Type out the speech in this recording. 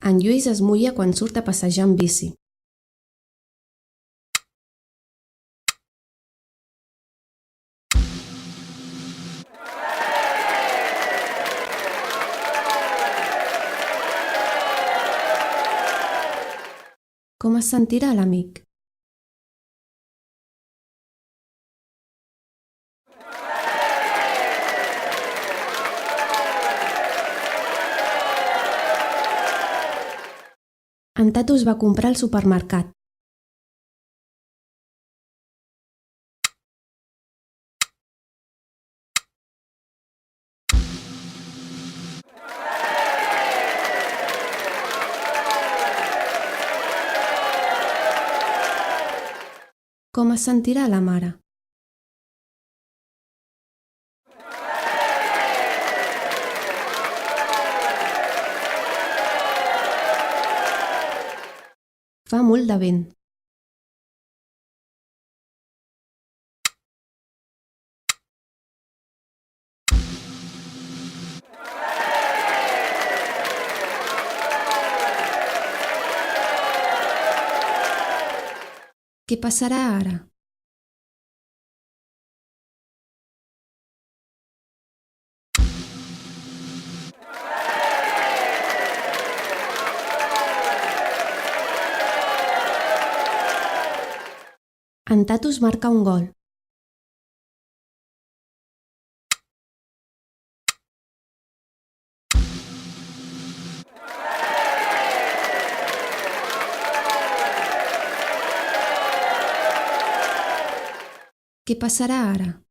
En Lluís es mulla quan surt a passejar en bici. Com es sentirà l'amic? En Tatus va comprar al supermercat. Com es sentirà la mare? Fa molt de vent. Què passarà ara? En Tatus marca un gol. Què passarà ara?